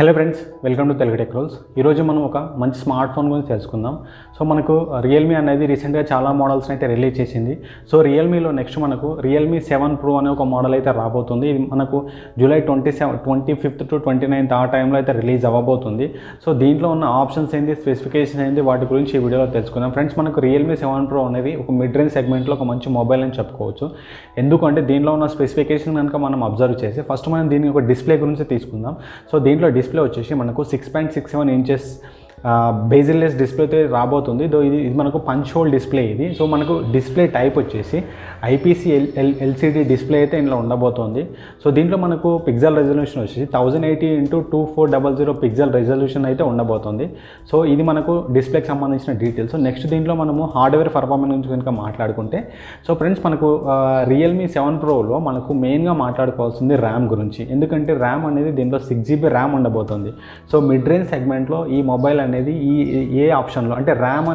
Hello friends, welcome to Telugu tech rolls. ఈరోజు మనం ఒక మంచి స్మార్ట్ ఫోన్ గురించి తెలుసుకుందాం. సో మనకు రియల్మీ అనేది రీసెంట్గా చాలా మోడల్స్ని అయితే రిలీజ్ చేసింది. సో రియల్మీలో నెక్స్ట్ మనకు రియల్మీ 7 Pro అనే ఒక మోడల్ అయితే రాబోతుంది. ఇది మనకు జూలై 25th to 29th ఆ టైంలో అయితే రిలీజ్ అవ్వబోతుంది. సో దీంట్లో ఉన్న ఆప్షన్స్ ఏంటి, స్పెసిఫికేషన్ ఏంటి, వాటి గురించి ఈ వీడియోలో తెలుసుకుందాం. ఫ్రెండ్స్, మనకు రియల్మీ 7 Pro అనేది ఒక మిడ్ రేంజ్ సెగ్మెంట్లో ఒక మంచి మొబైల్ అని చెప్పుకోవచ్చు. ఎందుకంటే దీనిలో ఉన్న స్పెసిఫికేషన్ కనుక మనం అబ్జర్వ్ చేసి ఫస్ట్ మనం దీని ఒక డిస్ప్లే గురించి తీసుకుందాం. సో దీంట్లో డిస్ప్లే వచ్చేసి మనకు 6.67 ఇంచెస్ బేజిల్లెస్ డిస్ప్లే అయితే రాబోతుంది. ఇది మనకు పంచ్ హోల్ డిస్ప్లే ఇది. సో మనకు డిస్ప్లే టైప్ వచ్చేసి ఐపీసీ ఎల్సీడీ డిస్ప్లే అయితే ఇందులో ఉండబోతోంది. సో దీంట్లో మనకు పిక్సెల్ రెజల్యూషన్ వచ్చేసి 1080x2400 పిక్సెల్ రెజల్యూషన్ అయితే ఉండబోతుంది. సో ఇది మనకు డిస్ప్లేకి సంబంధించిన డీటెయిల్స్. నెక్స్ట్ దీంట్లో మనము హార్డ్వేర్ పర్ఫార్మెన్స్ గురించి కనుక మాట్లాడుకుంటే, సో ఫ్రెండ్స్ మనకు రియల్మీ 7 Proలో మనకు మెయిన్గా మాట్లాడుకోవాల్సింది ర్యామ్ గురించి. ఎందుకంటే ర్యామ్ అనేది దీంట్లో 6GB ర్యామ్ ఉండబోతుంది. సో మిడ్ రేంజ్ సెగ్మెంట్లో ఈ మొబైల్ అనేది ఏ ఆప్షన్లో అంటే ర్యామ్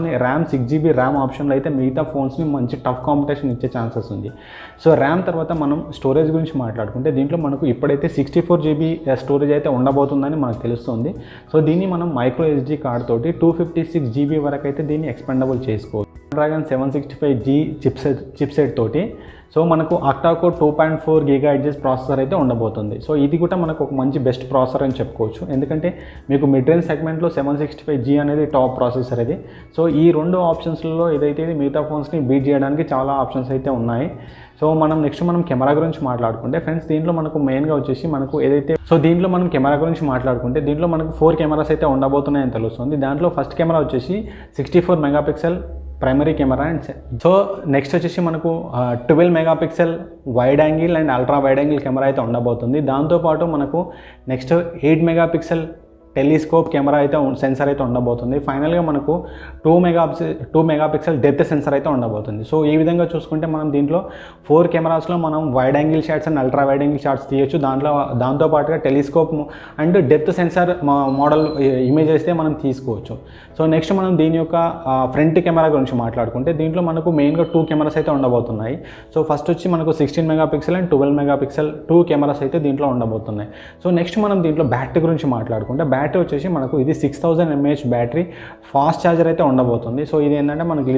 6GB ర్యామ్ ఆప్షన్లో అయితే మిగతా ఫోన్స్ని మంచి టఫ్ కాంపిటీషన్ ఇచ్చే ఛాన్సెస్ ఉంది. సో ర్యామ్ తర్వాత మనం స్టోరేజ్ గురించి మాట్లాడుకుంటే దీంట్లో మనకు ఇప్పుడైతే 64GB స్టోరేజ్ అయితే ఉండబోతుందని మనకు తెలుస్తుంది. సో దీన్ని మనం మైక్రో SD కార్డ్ తోటి 256GB వరకు అయితే దీన్ని ఎక్స్పెండబుల్ చేసుకోవచ్చు. స్నాప్డ్రాగన్ 765G చిప్సెట్ తోటి సో మనకు అక్టాకోర్ 2.4 GHz ప్రాసెసర్ అయితే ఉండబోతుంది. సో ఇది కూడా మనకు ఒక మంచి బెస్ట్ ప్రాసెసర్ అని చెప్పుకోవచ్చు. ఎందుకంటే మీకు మిడ్ రేంజ్ సెగ్మెంట్లో 765G అనేది టాప్ ప్రాసెసర్ ఇది. సో ఈ రెండు ఆప్షన్స్లలో ఏదైతే మిగతా ఫోన్స్ని బీట్ చేయడానికి చాలా ఆప్షన్స్ అయితే ఉన్నాయి. సో నెక్స్ట్ మనం కెమెరా గురించి మాట్లాడుకుంటే ఫ్రెండ్స్, దీంట్లో మనకు మెయిన్గా వచ్చేసి మనకు ఏదైతే దీంట్లో మనం కెమెరా గురించి మాట్లాడుకుంటే దీంట్లో మనకు 4 కెమెరాస్ అయితే ఉండబోతున్నాయని తెలుస్తుంది. దాంట్లో ఫస్ట్ కెమెరా వచ్చేసి 64 megapixel primary camera and so next వచ్చేసి మనకు 12 megapixel wide angle and ultra wide angle camera అయితే ఉండబోతుంది. దాంతోపాటు మనకు నెక్స్ట్ 8 మెగాపిక్సెల్ టెలిస్కోప్ కెమెరా అయితే సెన్సర్ అయితే ఉండబోతుంది. ఫైనల్గా మనకు 2 మెగాపిక్సెల్ డెప్త్ సెన్సర్ అయితే ఉండబోతుంది. సో ఈ విధంగా చూసుకుంటే మనం దీంట్లో 4 కెమెరాస్లో మనం wide angle shots and ultra wide angle shots తీయచ్చు. దాంతోపాటుగా telescope and depth sensor model image అయితే మనం తీసుకోవచ్చు. సో నెక్స్ట్ మనం దీని యొక్క ఫ్రంట్ కెమెరా గురించి మాట్లాడుకుంటే దీంట్లో మనకు మెయిన్గా 2 కెమెరాస్ అయితే ఉండబోతున్నాయి. సో ఫస్ట్ వచ్చి మనకు 16 మెగాపిక్సెల్ అండ్ 12 మెగాపిక్సెల్ 2 కెమెరాస్ అయితే దీంట్లో ఉండబోతున్నాయి. సో నెక్స్ట్ మనం దీంట్లో బ్యాటరీ గురించి మాట్లాడుకుంటే బ్యాటరీ వచ్చేసి మనకు ఇది 6000 mAh బ్యాటరీ ఫాస్ట్ ఛార్జర్ అయితే ఉండబోతుంది. సో ఇది ఏంటంటే మనకు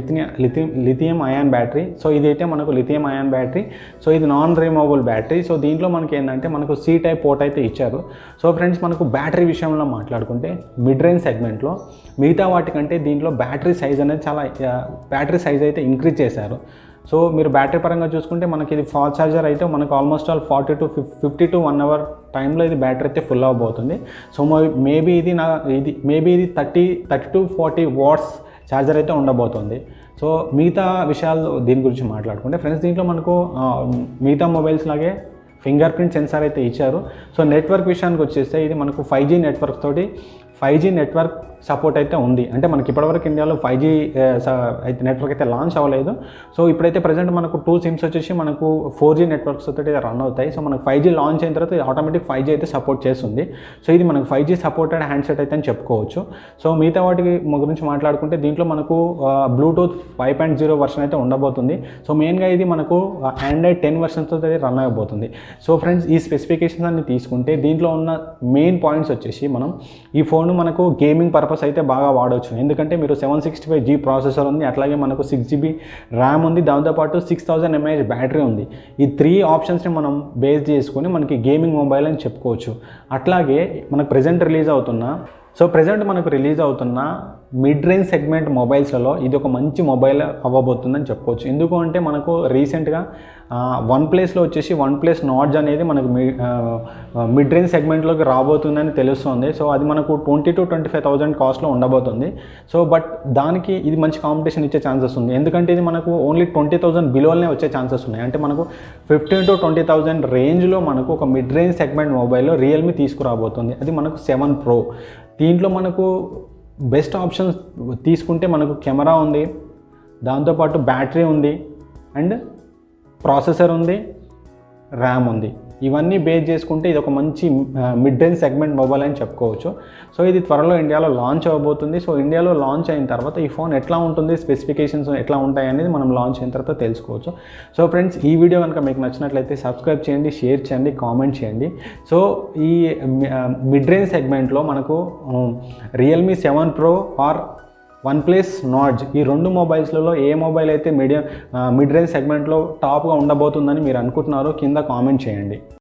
లిథియం అయాన్ బ్యాటరీ. సో ఇదైతే మనకు లిథియం అయాన్ బ్యాటరీ. సో ఇది నాన్ రిమూవబుల్ బ్యాటరీ. సో దీంట్లో మనకి ఏంటంటే మనకు C టైప్ పోర్ట్ అయితే ఇచ్చారు. సో ఫ్రెండ్స్, మనకు బ్యాటరీ విషయంలో మాట్లాడుకుంటే మిడ్ రేంజ్ సెగ్మెంట్లో మిగతా వాటికంటే దీంట్లో బ్యాటరీ సైజ్ అయితే ఇంక్రీజ్ చేశారు. సో మీరు బ్యాటరీ పరంగా చూసుకుంటే మనకి ఇది ఫాస్ట్ ఛార్జర్ అయితే మనకు ఆల్మోస్ట్ ఆల్ 50 to 1 hour టైంలో ఇది బ్యాటరీ అయితే ఫుల్ అవ్వబోతుంది. సో మేబీ ఇది 30 to 40 వాట్స్ ఛార్జర్ అయితే ఉండబోతుంది. సో మిగతా విషయాలు దీని గురించి మాట్లాడుకుంటే ఫ్రెండ్స్, దీంట్లో మనకు మిగతా మొబైల్స్ లాగే ఫింగర్ ప్రింట్ సెన్సార్ అయితే ఇచ్చారు. సో నెట్వర్క్ విషయానికి వచ్చేస్తే ఇది మనకు 5G నెట్వర్క్ తోటి 5G నెట్వర్క్ సపోర్ట్ అయితే ఉంది. అంటే మనకి ఇప్పటివరకు ఇండియాలో 5G నెట్వర్క్ అయితే లాంచ్ అవ్వలేదు. సో ఇప్పుడైతే ప్రజెంట్ మనకు 2 సిమ్స్ వచ్చేసి మనకు 4G నెట్వర్క్స్ తోటి రన్ అవుతాయి. సో మనకు 5G లాంచ్ అయిన తర్వాత ఆటోమేటిక్ 5G అయితే సపోర్ట్ చేస్తుంది. సో ఇది మనకు 5G సపోర్టెడ్ హ్యాండ్సెట్ అయితే అని చెప్పుకోవచ్చు. సో మిగతా వాటికి గురించి మాట్లాడుకుంటే దీంట్లో మనకు బ్లూటూత్ 5.0 వర్షన్ అయితే ఉండబోతుంది. సో మెయిన్గా ఇది మనకు ఆండ్రాయిడ్ 10 వర్షన్స్తో అయితే రన్ అయిపోతుంది. సో ఫ్రెండ్స్, ఈ స్పెసిఫికేషన్స్ అన్ని తీసుకుంటే దీంట్లో ఉన్న మెయిన్ పాయింట్స్ వచ్చేసి మనం ఈ ఫోన్ మనకు గేమింగ్ పర్పస్ అయితే బాగా వాడవచ్చు. ఎందుకంటే మీరు 765G ప్రాసెసర్ ఉంది, అట్లాగే మనకు 6GB ర్యామ్ ఉంది, దాంతోపాటు 6000 mAh బ్యాటరీ ఉంది. ఈ 3 ఆప్షన్స్ని మనం బేస్ చేసుకొని మనకి గేమింగ్ మొబైల్ అని చెప్పుకోవచ్చు. అట్లాగే మనకు ప్రజెంట్ రిలీజ్ అవుతున్న మిడ్ రేంజ్ సెగ్మెంట్ మొబైల్స్లలో ఇది ఒక మంచి మొబైల్ అవ్వబోతుందని చెప్పుకోవచ్చు. ఎందుకు అంటే మనకు రీసెంట్గా OnePlusలో వచ్చేసి OnePlus నార్జ్ అనేది మనకు మిడ్ రేంజ్ సెగ్మెంట్లోకి రాబోతుందని తెలుస్తుంది. సో అది మనకు 20,000 to 25,000 కాస్ట్లో ఉండబోతుంది. సో బట్ దానికి ఇది మంచి కాంపిటీషన్ ఇచ్చే ఛాన్సెస్ ఉంది. ఎందుకంటే ఇది మనకు ఓన్లీ 20,000 బిలోనే వచ్చే ఛాన్సెస్ ఉన్నాయి. అంటే మనకు 15,000 to 20,000 రేంజ్లో మనకు ఒక మిడ్ రేంజ్ సెగ్మెంట్ మొబైల్లో రియల్మీ తీసుకురాబోతుంది. అది మనకు 7 Pro. దీంట్లో మనకు బెస్ట్ ఆప్షన్స్ తీసుకుంటే మనకు కెమెరా ఉంది, దాంతోపాటు బ్యాటరీ ఉంది, అండ్ ప్రాసెసర్ ఉంది, ర్యామ్ ఉంది. ఇవన్నీ బేస్ చేసుకుంటే ఇది ఒక మంచి మిడ్ రేంజ్ సెగ్మెంట్ మొబైల్ అని చెప్పుకోవచ్చు. సో ఇది త్వరలో ఇండియాలో లాంచ్ అవ్వబోతుంది. సో ఇండియాలో లాంచ్ అయిన తర్వాత ఈ ఫోన్ ఎట్లా ఉంటుంది, స్పెసిఫికేషన్స్ ఎట్లా ఉంటాయి అనేది మనం లాంచ్ అయిన తర్వాత తెలుసుకోవచ్చు. సో ఫ్రెండ్స్, ఈ వీడియో కనుక మీకు నచ్చినట్లయితే సబ్స్క్రైబ్ చేయండి, షేర్ చేయండి, కామెంట్ చేయండి. సో ఈ మిడ్ రేంజ్ సెగ్మెంట్లో మనకు Realme 7 Pro or OnePlus Nord ఈ రెండు మొబైల్స్లలో ఏ మొబైల్ అయితే మిడ్ రేంజ్ సెగ్మెంట్లో టాప్గా ఉండబోతుందని మీరు అనుకుంటున్నారో కింద కామెంట్ చేయండి.